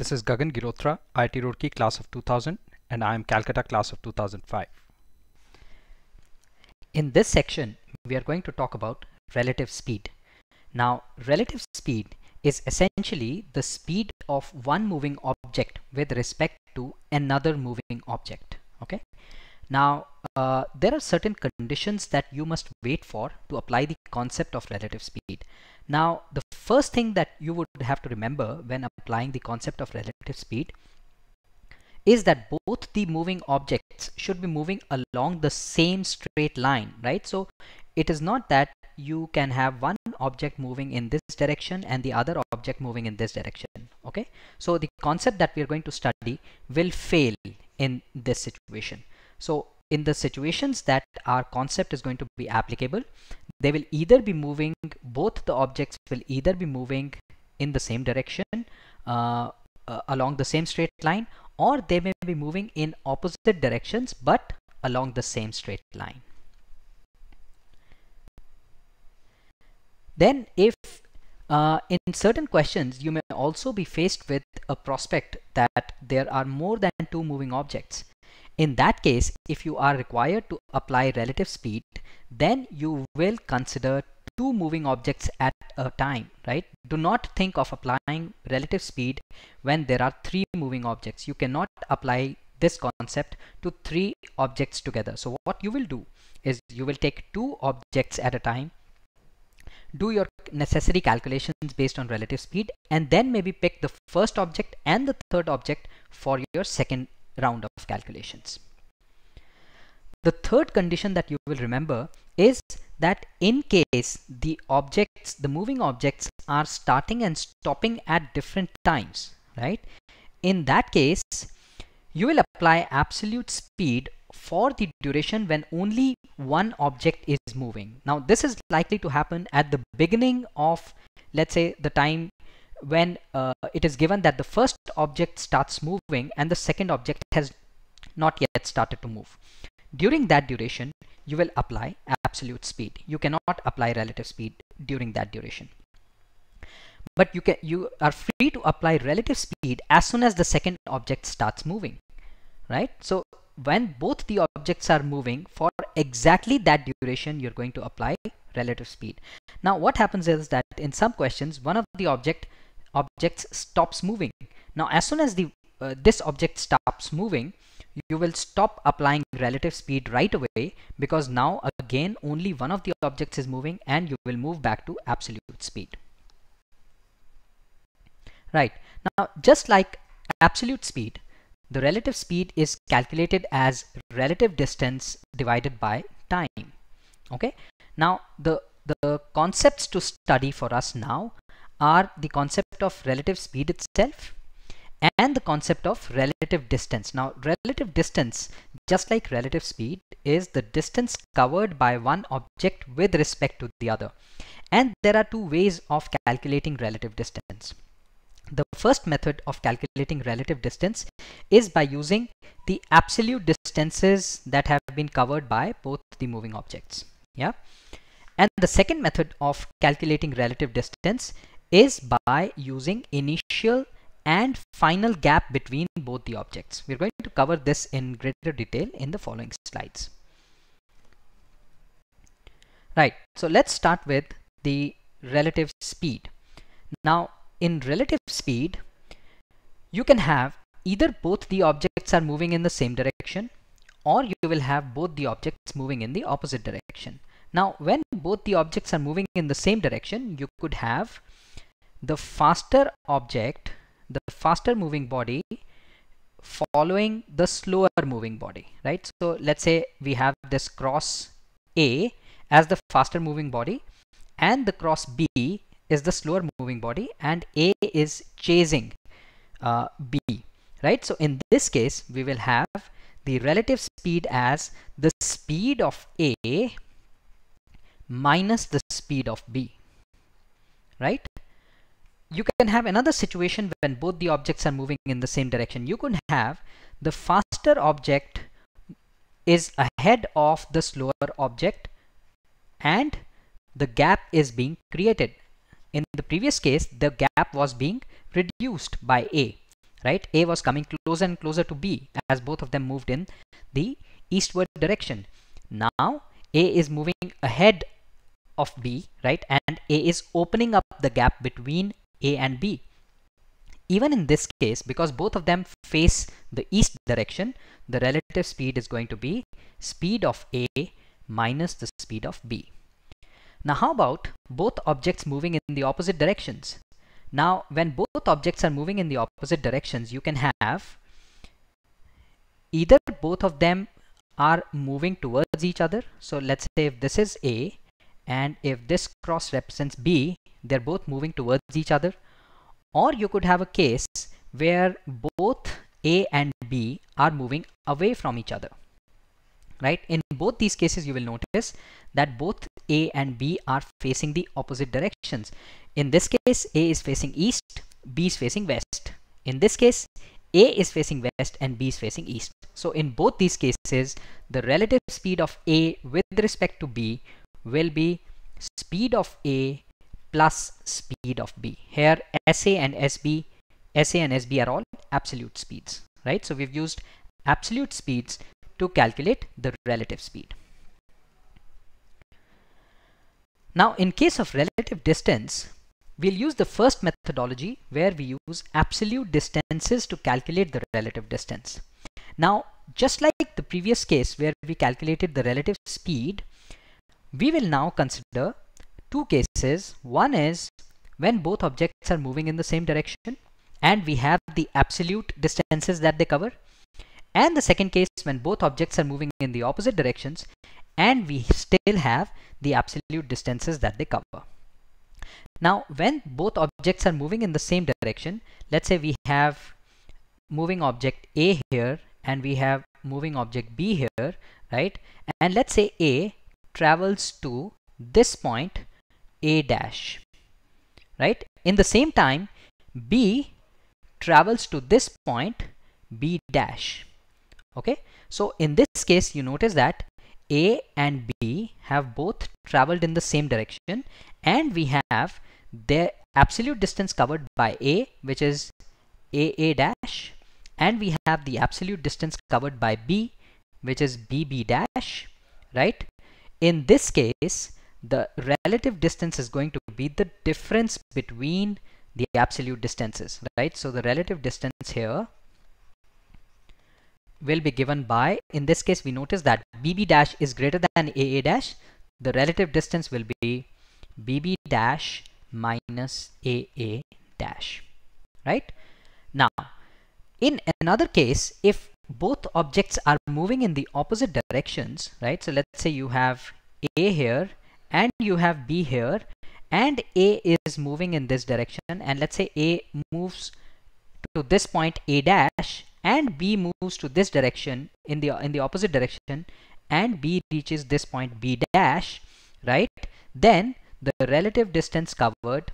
This is Gagan Girotra, IIT Roorkee class of 2000, and I am Calcutta class of 2005. In this section, we are going to talk about relative speed. Now, relative speed is essentially the speed of one moving object with respect to another moving object. Okay. Now, there are certain conditions that you must wait for to apply the concept of relative speed. Now, the first thing that you would have to remember when applying the concept of relative speed is that both the moving objects should be moving along the same straight line, right? So it is not that you can have one object moving in this direction and the other object moving in this direction. Okay, so the concept that we are going to study will fail in this situation. So in the situations that our concept is going to be applicable, they will either be moving, both the objects will either be moving in the same direction along the same straight line, or they may be moving in opposite directions but along the same straight line. Then if in certain questions you may also be faced with a prospect that there are more than two moving objects. In that case, if you are required to apply relative speed, then you will consider two moving objects at a time, right? Do not think of applying relative speed when there are three moving objects. You cannot apply this concept to three objects together. So what you will do is you will take two objects at a time, do your necessary calculations based on relative speed, and then maybe pick the first object and the third object for your second round of calculations. The third condition that you will remember is that in case the moving objects are starting and stopping at different times, right? In that case, you will apply absolute speed for the duration when only one object is moving. Now, this is likely to happen at the beginning of, let's say, the time when it is given that the first object starts moving and the second object has not yet started to move. During that duration, you will apply absolute speed. You cannot apply relative speed during that duration. But you are free to apply relative speed as soon as the second object starts moving, right? So when both the objects are moving for exactly that duration, you're going to apply relative speed. Now what happens is that in some questions, one of the objects stops moving. Now as soon as this object stops moving, you will stop applying relative speed right away, because now again only one of the objects is moving and you will move back to absolute speed. Right, now just like absolute speed, the relative speed is calculated as relative distance divided by time. Okay, now the concepts to study for us now are the concept of relative speed itself and the concept of relative distance. Now, relative distance, just like relative speed, is the distance covered by one object with respect to the other. And there are two ways of calculating relative distance. The first method of calculating relative distance is by using the absolute distances that have been covered by both the moving objects. Yeah. And the second method of calculating relative distance is by using initial and final gap between both the objects. We're going to cover this in greater detail in the following slides. Right, so let's start with the relative speed. Now, in relative speed, you can have either both the objects are moving in the same direction, or you will have both the objects moving in the opposite direction. Now, when both the objects are moving in the same direction, you could have the faster object, the faster moving body following the slower moving body, right? So let's say we have this cross A as the faster moving body and the cross B is the slower moving body, and A is chasing B, right? So in this case, we will have the relative speed as the speed of A minus the speed of B, right? You can have another situation when both the objects are moving in the same direction. You could have the faster object is ahead of the slower object and the gap is being created. In the previous case, the gap was being reduced by A. right? A was coming closer and closer to B as both of them moved in the eastward direction. Now A is moving ahead of B, right? And A is opening up the gap between A and B. Even in this case, because both of them face the east direction, the relative speed is going to be speed of A minus the speed of B. Now how about both objects moving in the opposite directions? Now when both objects are moving in the opposite directions, you can have either both of them are moving towards each other. So let's say if this is A and if this cross represents B, they're both moving towards each other. Or you could have a case where both A and B are moving away from each other, right? In both these cases, you will notice that both A and B are facing the opposite directions. In this case, A is facing east, B is facing west. In this case, A is facing west and B is facing east. So in both these cases, the relative speed of A with respect to B will be speed of A plus speed of B. Here SA and SB are all absolute speeds, right? So we've used absolute speeds to calculate the relative speed. Now in case of relative distance, we'll use the first methodology where we use absolute distances to calculate the relative distance. Now just like the previous case where we calculated the relative speed, we will now consider two cases. One is when both objects are moving in the same direction and we have the absolute distances that they cover. And the second case when both objects are moving in the opposite directions and we still have the absolute distances that they cover. Now when both objects are moving in the same direction, let's say we have moving object A here and we have moving object B here, right? And let's say A travels to this point A dash, right? In the same time, B travels to this point B dash. Okay, so in this case, you notice that A and B have both traveled in the same direction, and we have their absolute distance covered by A, which is AA dash, and we have the absolute distance covered by B, which is BB dash, right? In this case, the relative distance is going to be the difference between the absolute distances, right? So the relative distance here will be given by, in this case, we notice that BB dash is greater than AA dash. The relative distance will be BB dash minus AA dash, right? Now, in another case, if both objects are moving in the opposite directions, right? So let's say you have A here and you have B here, and A is moving in this direction, and let's say A moves to this point A dash and B moves to this direction in the opposite direction, and B reaches this point B dash, right? Then the relative distance covered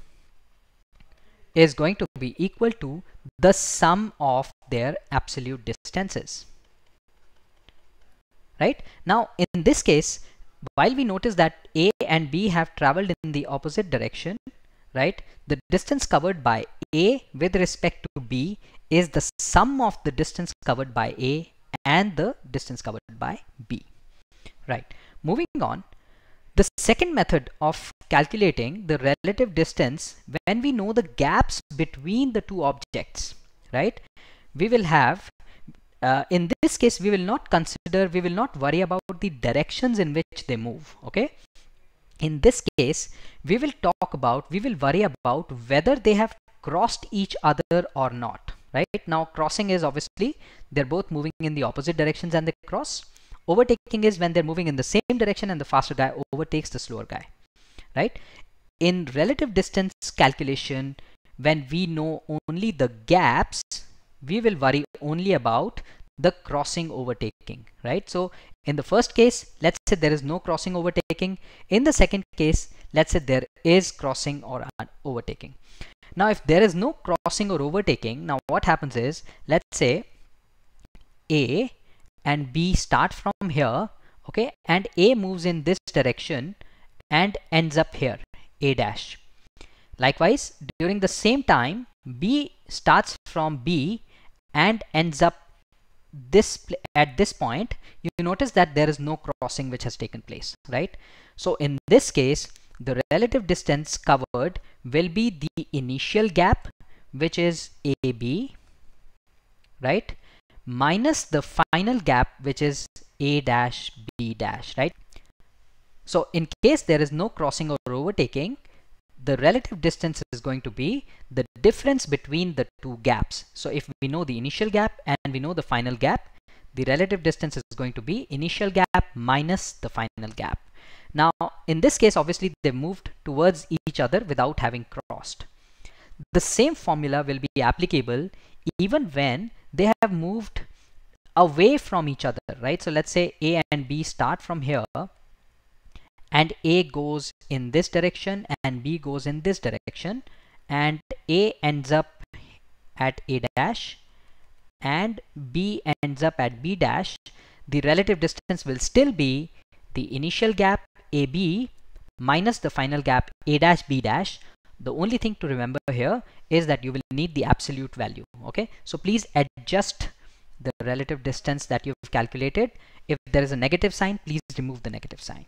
is going to be equal to the sum of their absolute distances, right? Now in this case, while we notice that A and B have traveled in the opposite direction, right, the distance covered by A with respect to B is the sum of the distance covered by A and the distance covered by B, right? Moving on, the second method of calculating the relative distance, when we know the gaps between the two objects, right, we will have in this case, we will not worry about the directions in which they move, okay? In this case, we will worry about whether they have crossed each other or not, right? Now, crossing is obviously, they're both moving in the opposite directions and they cross. Overtaking is when they're moving in the same direction and the faster guy overtakes the slower guy, right? In relative distance calculation, when we know only the gaps, we will worry only about the crossing overtaking, right? So in the first case, let's say there is no crossing overtaking. In the second case, let's say there is crossing or overtaking. Now if there is no crossing or overtaking, now what happens is, let's say A and B start from here, okay, and A moves in this direction and ends up here, A dash. Likewise, during the same time, B starts from B and ends up at this point, you notice that there is no crossing which has taken place, right? So in this case, the relative distance covered will be the initial gap, which is AB, right, minus the final gap, which is A dash B dash, right? So in case there is no crossing or overtaking, the relative distance is going to be the difference between the two gaps. So if we know the initial gap and we know the final gap, the relative distance is going to be initial gap minus the final gap. Now in this case, obviously they moved towards each other without having crossed. The same formula will be applicable even when they have moved away from each other, right? So let's say A and B start from here, and A goes in this direction and B goes in this direction, and A ends up at A dash and B ends up at B dash. The relative distance will still be the initial gap AB minus the final gap A dash B dash. The only thing to remember here is that you will need the absolute value. Okay, so please adjust the relative distance that you've calculated. If there is a negative sign, please remove the negative sign.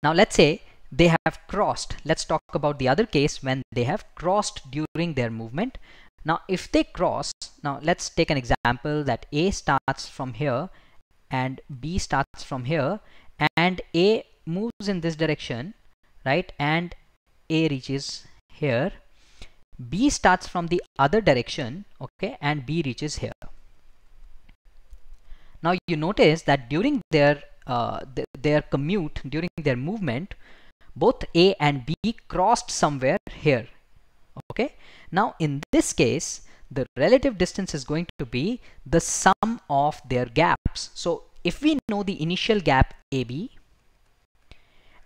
Now let's say they have crossed. Let's talk about the other case when they have crossed during their movement. Now if they cross, now let's take an example that A starts from here and B starts from here, and A moves in this direction, right, and A reaches here. B starts from the other direction, okay, and B reaches here. Now you notice that during their commute, during their movement, both A and B crossed somewhere here. Okay, now in this case, the relative distance is going to be the sum of their gaps. So if we know the initial gap AB,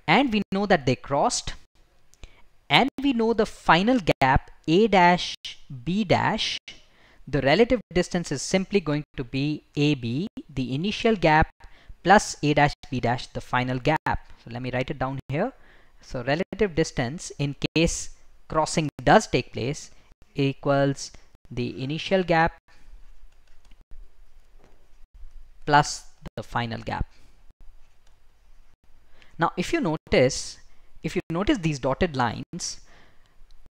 and we know that they crossed, and we know the final gap A dash B dash, the relative distance is simply going to be AB, the initial gap, plus A dash B dash, the final gap. So let me write it down here. So relative distance in case crossing does take place equals the initial gap plus the final gap. Now if you notice these dotted lines,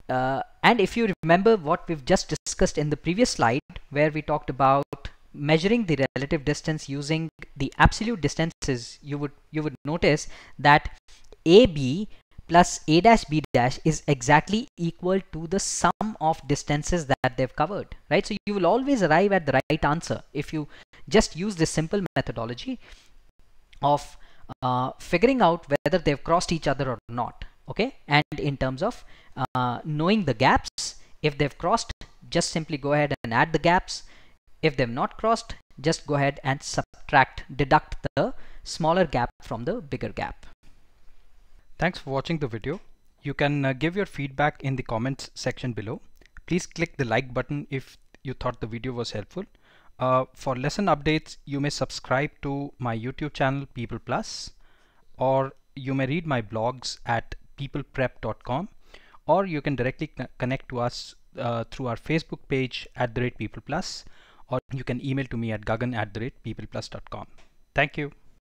and if you remember what we've just discussed in the previous slide where we talked about measuring the relative distance using the absolute distances, you would notice that AB plus A dash B dash is exactly equal to the sum of distances that they've covered, right? So you will always arrive at the right answer if you just use this simple methodology of figuring out whether they've crossed each other or not. Okay, and in terms of knowing the gaps, if they've crossed, just simply go ahead and add the gaps. If they've not crossed, just go ahead and deduct the smaller gap from the bigger gap. Thanks for watching the video. You can give your feedback in the comments section below. Please click the like button if you thought the video was helpful. For lesson updates, you may subscribe to my YouTube channel People Plus, or you may read my blogs at peopleprep.com, or you can directly connect to us through our Facebook page @PeoplePlus, or you can email to me at gagan@peopleplus.com. Thank you.